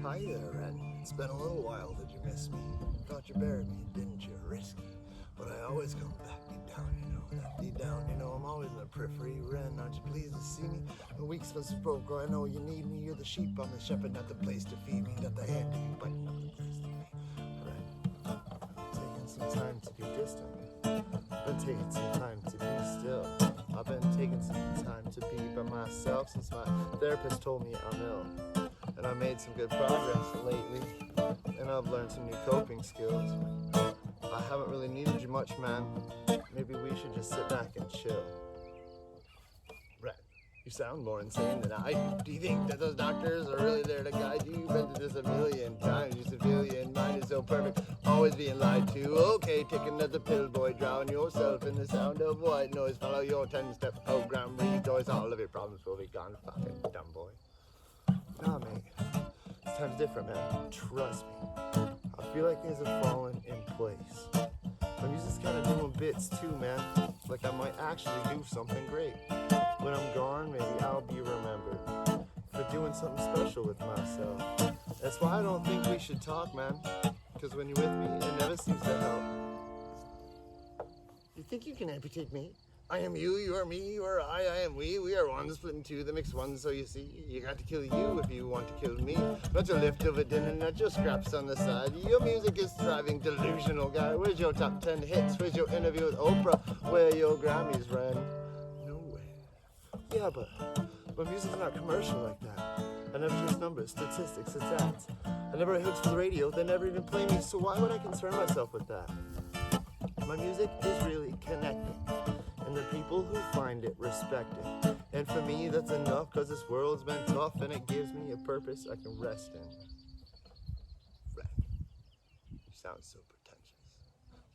Hi there, Ren. It's been a little while. Did you miss me? Thought you buried me, didn't you? Risky. But I always come back deep down, deep down, I'm always in the periphery. Ren, aren't you pleased to see me? The weeks was broke, I know you need me. You're the sheep, I'm the shepherd, not the place to feed me. Not the hand to be biting, not the place to be. Ren, taking some time to be distant. Been taking some time to be still. I've been taking some time to be by myself since my therapist told me I'm ill. And I made some good progress lately, and I've learned some new coping skills. I haven't really needed you much, man. Maybe we should just sit back and chill. Ren, you sound more insane than I do. Do you think that those doctors are really there to guide you? You've been through this a million times. Your civilian mind is so perfect, always being lied to. Okay, take another pill, boy, drown yourself in the sound of white noise. Follow your 10-step program, rejoice, all of your problems will be gone. Fucking dumb boy. Nah, mate. This time's different, man. Trust me. I feel like things have fallen in place. My music's kind of doing bits too, man. Like I might actually do something great. When I'm gone, maybe I'll be remembered for doing something special with myself. That's why I don't think we should talk, man. Because when you're with me, it never seems to help. You think you can amputate me? I am you, you are me, you are I am we. We are one split in two, the mixed one, so you see, you got to kill you if you want to kill me. Not your leftover dinner, not your scraps on the side. Your music is thriving, delusional guy. Where's your top 10 hits? Where's your interview with Oprah? Where are your Grammys, Ren? Nowhere. Yeah, but my music's not commercial like that. I never chase numbers, statistics, it's ads. I never write hooks for the radio, they never even play me, so why would I concern myself with that? My music is really connecting. And the people who find it respect it. And for me, that's enough, cause this world's been tough and it gives me a purpose I can rest in. Ren, you sound so pretentious.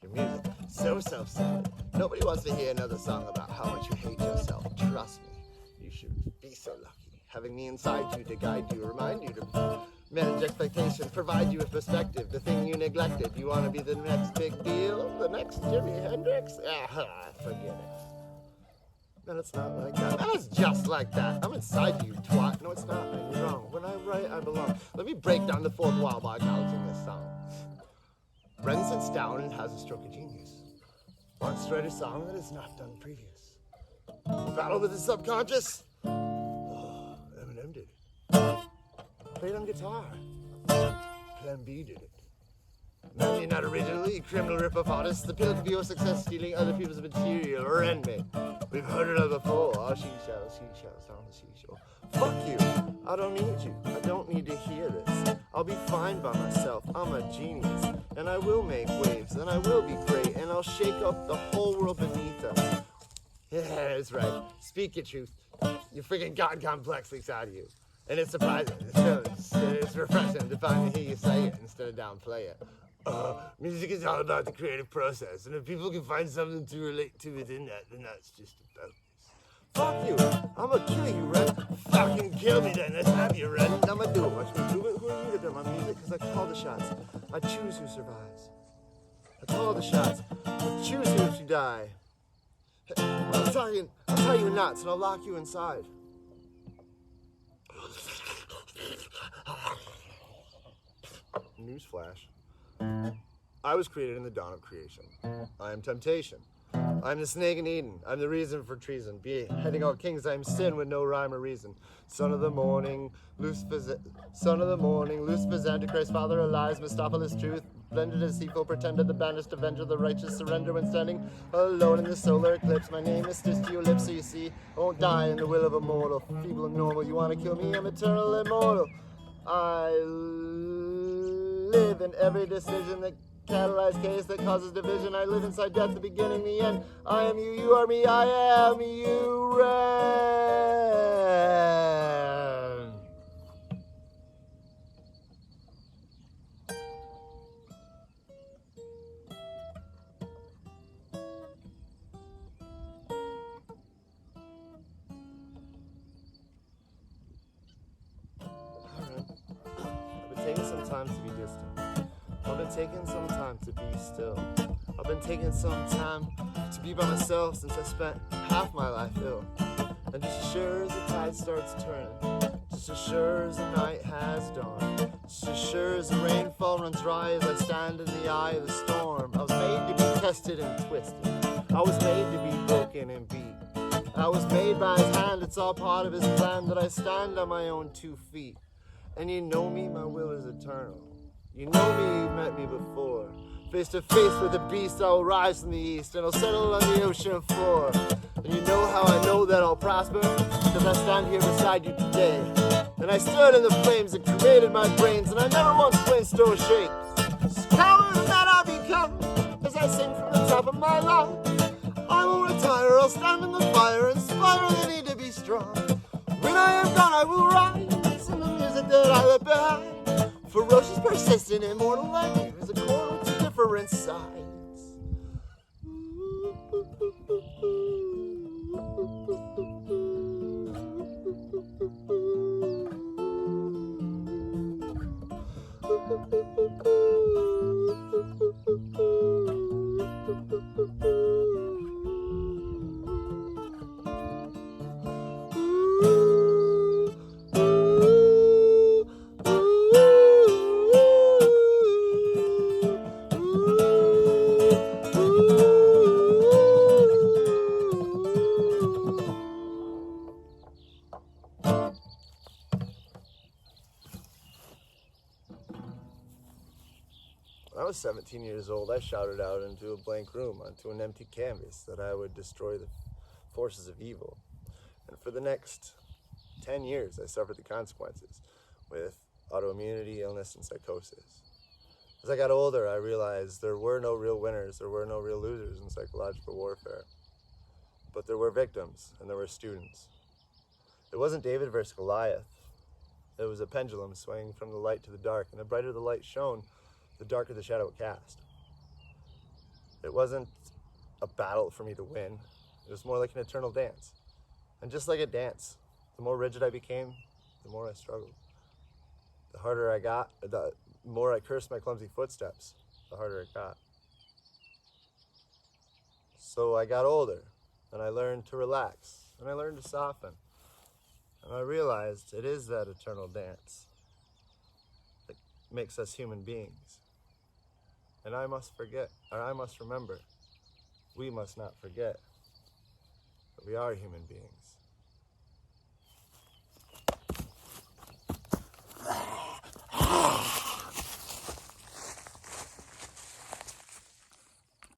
Your music, so self-centered. Nobody wants to hear another song about how much you hate yourself. Trust me, you should be so lucky. Having me inside you to guide you, remind you to manage expectations, provide you with perspective, the thing you neglected. You want to be the next big deal? The next Jimi Hendrix? Forget it. Man, it's not like that. Man, it's just like that. I'm inside you, twat. No, it's not, man. You're wrong. When I write, I belong. Let me break down the fourth wall by acknowledging this song. Ren sits down and has a stroke of genius. Wants to write a song that is not done previous. Battle with the subconscious? Oh, Eminem did it. Played on guitar. Plan B did it. Man, you're not originally criminal rip-off artist. The pill to be your success, stealing other people's material. Ren me. We've heard it all before. Oh, she shells on the seashore. Fuck you. I don't need you. I don't need to hear this. I'll be fine by myself. I'm a genius. And I will make waves. And I will be great. And I'll shake up the whole world beneath us. Yeah, that's right. Speak your truth. Your freaking God complex leaks out of you. And it's surprising. It's refreshing to finally hear you say it instead of downplay it. Music is all about the creative process, and if people can find something to relate to within that, then that's just a bonus. Fuck you! I'ma kill you, Ren. Fucking kill me then. Let's have you, Ren. I'ma do it. Watch me do it. Who are you to do my music? Cause I call the shots. I choose who survives. I call the shots. I choose who if you die. I'll tie you in knots and I'll lock you inside. Newsflash. I was created in the dawn of creation. I am temptation. I am the snake in Eden. I'm the reason for treason. Beheading all kings, I am sin with no rhyme or reason. Son of the morning, Lucifer's Antichrist, father of lies, Mistopheles truth, blended as deceitful, pretended the banished avenger, the righteous surrender when standing alone in the solar eclipse. My name is stitched to your lips, so you see, I won't die in the will of a mortal. Feeble and normal, you want to kill me? I'm eternal and immortal. I live in every decision that catalyzed case that causes division. I live inside death, the beginning, the end. I am you, you are me, I am you, Ren. I've been taking some time to be distant. I've been taking some time to be still. I've been taking some time to be by myself since I spent half my life ill. And just as sure as the tide starts turning, just as sure as the night has dawned, It's as sure as the rainfall runs dry as I stand in the eye of the storm. I was made to be tested and twisted. I was made to be broken and beat. I was made by his hand, it's all part of his plan that I stand on my own 2 feet. And you know me, my will is eternal. You know me, you've met me before. Face to face with the beast, I will rise from the east, and I'll settle on the ocean floor. And you know how I know that I'll prosper? Because I stand here beside you today. And I stood in the flames that created my brains, and I never once flinched or shake. Coward that I become, as I sing from the top of my lungs. I won't retire, I'll stand in the fire, inspire the need to be strong. When I am gone, I will rise in the music that I left behind. Ferocious, persistent, immortal like you is a chord with different sides. When I was 17 years old, I shouted out into a blank room, onto an empty canvas, that I would destroy the forces of evil. And for the next 10 years, I suffered the consequences with autoimmunity, illness, and psychosis. As I got older, I realized there were no real winners, there were no real losers in psychological warfare. But there were victims, and there were students. It wasn't David versus Goliath. It was a pendulum swinging from the light to the dark, and the brighter the light shone, the darker the shadow it cast. It wasn't a battle for me to win. It was more like an eternal dance. And just like a dance, the more rigid I became, the more I struggled. The harder I got, the more I cursed my clumsy footsteps, the harder it got. So I got older, and I learned to relax, and I learned to soften. And I realized it is that eternal dance that makes us human beings. And I must remember, we must not forget that we are human beings.